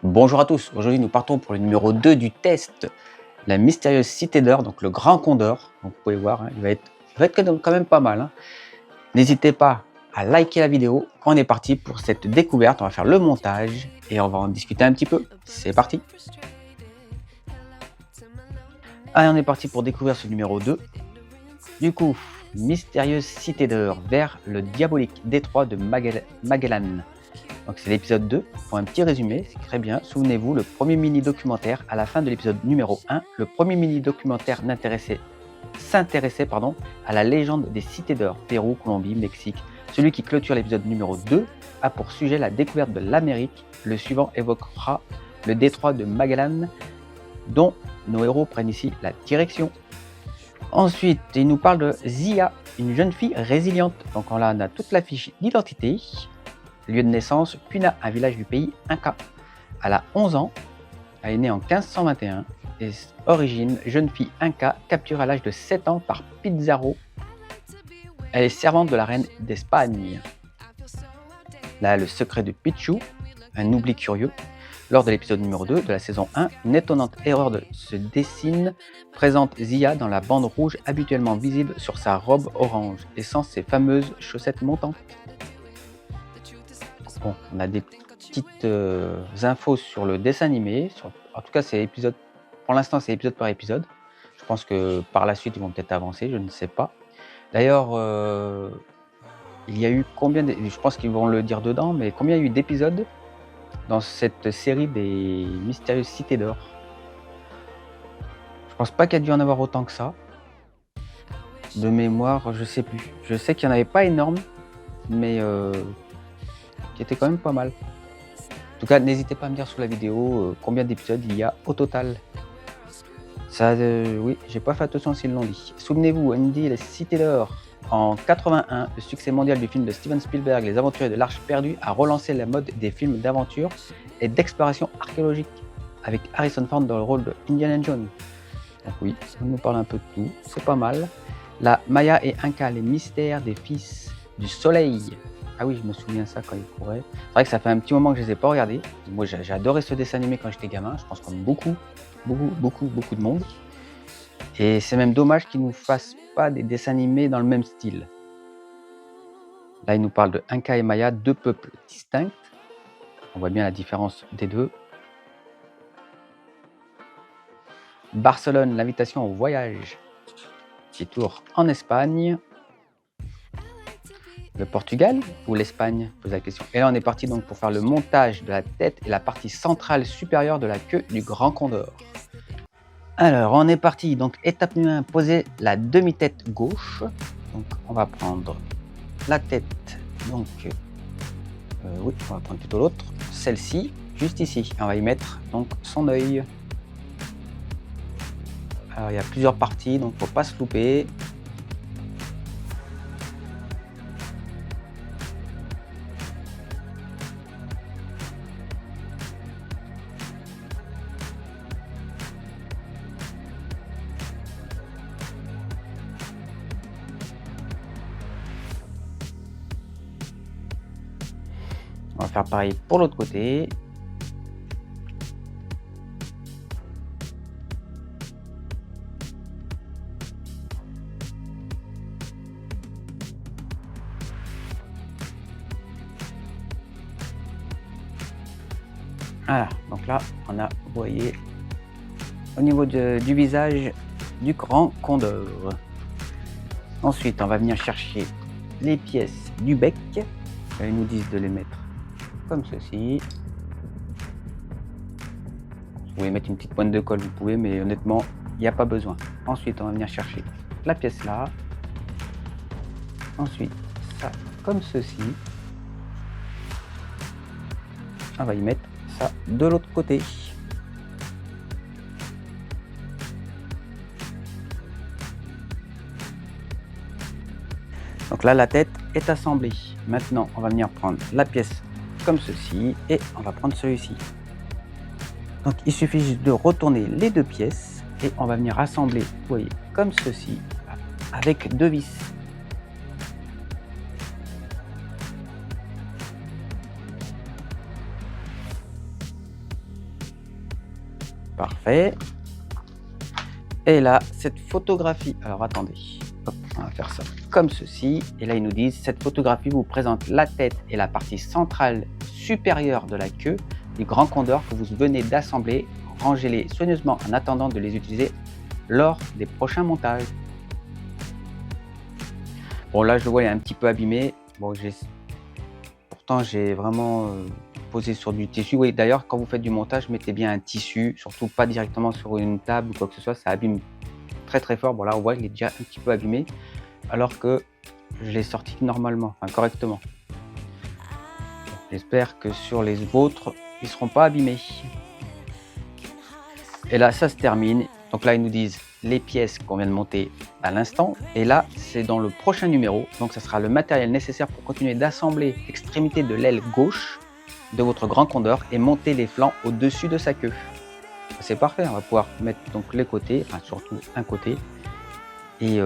Bonjour à tous, aujourd'hui nous partons pour le numéro 2 du test, la mystérieuse cité d'or, donc le grand condor. Donc vous pouvez voir, hein, il va être quand même pas mal. Hein. N'hésitez pas à liker la vidéo, on est parti pour cette découverte, on va faire le montage et on va en discuter un petit peu. C'est parti. Allez, on est parti pour découvrir ce numéro 2. Du coup, mystérieuse cité d'or vers le diabolique détroit de Magellan. Donc c'est l'épisode 2, pour un petit résumé, c'est très bien. Souvenez-vous, le premier mini-documentaire, à la fin de l'épisode numéro 1, le premier mini-documentaire s'intéressait à la légende des cités d'or, Pérou, Colombie, Mexique. Celui qui clôture l'épisode numéro 2 a pour sujet la découverte de l'Amérique. Le suivant évoquera le détroit de Magellan, dont nos héros prennent ici la direction. Ensuite, il nous parle de Zia, une jeune fille résiliente. Donc là, on a toute la fiche d'identité. Lieu de naissance, Puna, un village du pays Inca. Elle a 11 ans, elle est née en 1521 et origine, jeune fille Inca, capturée à l'âge de 7 ans par Pizarro. Elle est servante de la reine d'Espagne. Là, le secret de Pichu, un oubli curieux. Lors de l'épisode numéro 2 de la saison 1, une étonnante erreur se dessine, présente Zia dans la bande rouge habituellement visible sur sa robe orange et sans ses fameuses chaussettes montantes. Bon, on a des petites infos sur le dessin animé. En tout cas, c'est épisode. Pour l'instant, c'est épisode par épisode. Je pense que par la suite, ils vont peut-être avancer. Je ne sais pas. D'ailleurs, il y a eu combien je pense qu'ils vont le dire dedans, mais combien il y a eu d'épisodes dans cette série des mystérieuses cités d'or? Je pense pas qu'il y a dû en avoir autant que ça. De mémoire, je sais plus. Je sais qu'il n'y en avait pas énorme, mais qui était quand même pas mal. En tout cas, n'hésitez pas à me dire sous la vidéo combien d'épisodes il y a au total. Ça, oui, j'ai pas fait attention s'ils l'ont dit. Souvenez-vous, Andy et la Cité d'Or. En 81, le succès mondial du film de Steven Spielberg, Les Aventuriers de l'Arche perdue, a relancé la mode des films d'aventure et d'exploration archéologique, avec Harrison Ford dans le rôle de Indiana Jones. Donc oui, on nous parle un peu de tout, c'est pas mal. La Maya et Inca, les mystères des fils du soleil. Ah oui, je me souviens ça quand il courait. C'est vrai que ça fait un petit moment que je les ai pas regardés. Moi, j'ai adoré ce dessin animé quand j'étais gamin. Je pense comme beaucoup de monde. Et c'est même dommage qu'ils nous fassent pas des dessins animés dans le même style. Là, il nous parle de Inca et Maya, deux peuples distincts. On voit bien la différence des deux. Barcelone, l'invitation au voyage. Petit tour en Espagne. Le Portugal ou l'Espagne, pose la question. Et là, on est parti donc pour faire le montage de la tête et la partie centrale supérieure de la queue du grand condor. Alors, on est parti. Donc, étape numéro 1, poser la demi-tête gauche. Donc, on va prendre la tête. Donc, oui, on va prendre plutôt l'autre. Celle-ci, juste ici. On va y mettre donc son œil. Alors, il y a plusieurs parties, donc il ne faut pas se louper. On va faire pareil pour l'autre côté. Voilà, donc là, on a, vous voyez, au niveau du visage du grand condor. Ensuite, on va venir chercher les pièces du bec. Ils nous disent de les mettre comme ceci. Vous pouvez mettre une petite pointe de colle, vous pouvez, mais honnêtement, il n'y a pas besoin. Ensuite, on va venir chercher la pièce là. Ensuite, ça comme ceci. on va y mettre ça de l'autre côté. Donc là, la tête est assemblée. Maintenant, on va venir prendre la pièce comme ceci et on va prendre celui-ci. Donc il suffit juste de retourner les deux pièces et on va venir assembler, vous voyez, comme ceci, avec deux vis. Parfait. Et là, cette photographie, alors attendez, hop, on va faire ça comme ceci. Et là, ils nous disent, cette photographie vous présente la tête et la partie centrale supérieure de la queue du grand condor que vous venez d'assembler. Rangez-les soigneusement en attendant de les utiliser lors des prochains montages. Bon, là, je vois, il est un petit peu abîmé. Bon, pourtant, j'ai vraiment posé sur du tissu. Oui, d'ailleurs, quand vous faites du montage, mettez bien un tissu, surtout pas directement sur une table ou quoi que ce soit, ça abîme très très fort. Bon, là, on voit qu'il est déjà un petit peu abîmé, alors que je l'ai sorti normalement, enfin correctement. J'espère que sur les vôtres, ils ne seront pas abîmés. Et là, ça se termine. Donc là, ils nous disent les pièces qu'on vient de monter à l'instant. Et là, c'est dans le prochain numéro. Donc, ça sera le matériel nécessaire pour continuer d'assembler l'extrémité de l'aile gauche de votre grand condor et monter les flancs au-dessus de sa queue. C'est parfait. On va pouvoir mettre donc les côtés, enfin surtout un côté. Et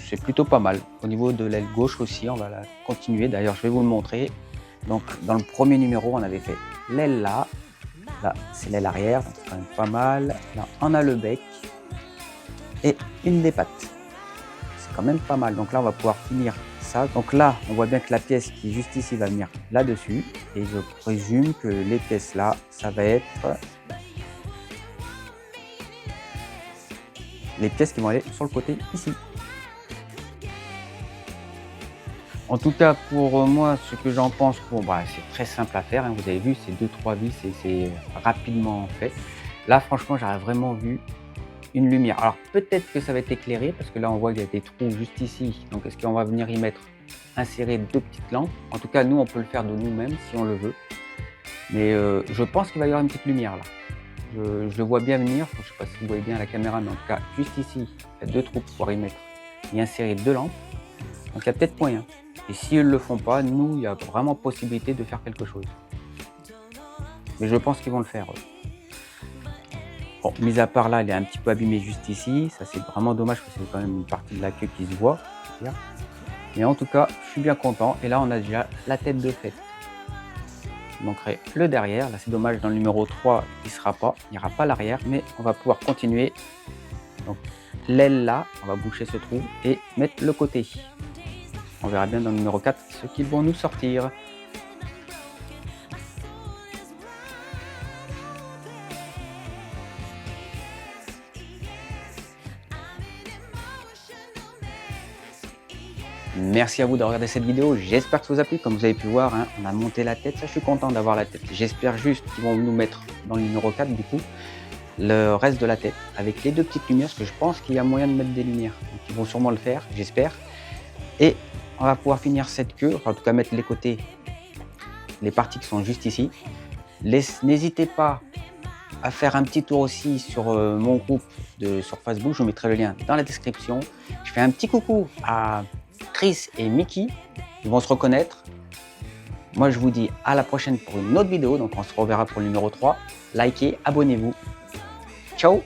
c'est plutôt pas mal. Au niveau de l'aile gauche aussi, on va la continuer. D'ailleurs, je vais vous le montrer. Donc, dans le premier numéro, on avait fait l'aile là. Là, c'est l'aile arrière, donc c'est quand même pas mal. Là, on a le bec et une des pattes. C'est quand même pas mal. Donc là, on va pouvoir finir ça. Donc là, on voit bien que la pièce qui est juste ici va venir là-dessus. Et je présume que les pièces là, ça va être les pièces qui vont aller sur le côté ici. En tout cas, pour moi, ce que j'en pense, c'est très simple à faire. Hein. Vous avez vu, c'est 2-3 vis et c'est rapidement fait. Là, franchement, j'aurais vraiment vu une lumière. Alors, peut-être que ça va être éclairé parce que là, on voit qu'il y a des trous juste ici. Donc, est-ce qu'on va venir y mettre, insérer 2 petites lampes? En tout cas, nous, on peut le faire de nous-mêmes si on le veut. Mais je pense qu'il va y avoir une petite lumière là. Je le vois bien venir. Je ne sais pas si vous voyez bien à la caméra, mais en tout cas, juste ici, il y a 2 trous pour pouvoir y mettre et insérer 2 lampes. Donc, il y a peut-être moyen. Et s'ils ne le font pas, nous, il y a vraiment possibilité de faire quelque chose. Mais je pense qu'ils vont le faire. Bon, mis à part là, il est un petit peu abîmé juste ici. Ça, c'est vraiment dommage parce que c'est quand même une partie de la queue qui se voit. Mais en tout cas, je suis bien content. Et là, on a déjà la tête de fait. Il manquerait le derrière. Là, c'est dommage, dans le numéro 3, il n'y aura pas l'arrière. Mais on va pouvoir continuer. Donc, l'aile là, on va boucher ce trou et mettre le côté. On verra bien dans le numéro 4 ce qu'ils vont nous sortir. Merci à vous d'avoir regardé cette vidéo, j'espère que ça vous a plu. Comme vous avez pu voir, hein, on a monté la tête, ça je suis content d'avoir la tête. J'espère juste qu'ils vont nous mettre dans le numéro 4 du coup, le reste de la tête avec les 2 petites lumières, parce que je pense qu'il y a moyen de mettre des lumières. Donc ils vont sûrement le faire, j'espère. Et on va pouvoir finir cette queue, enfin, en tout cas mettre les côtés, les parties qui sont juste ici. N'hésitez pas à faire un petit tour aussi sur mon groupe sur Facebook, je vous mettrai le lien dans la description. Je fais un petit coucou à Chris et Mickey, ils vont se reconnaître. Moi je vous dis à la prochaine pour une autre vidéo, donc on se reverra pour le numéro 3. Likez, abonnez-vous. Ciao!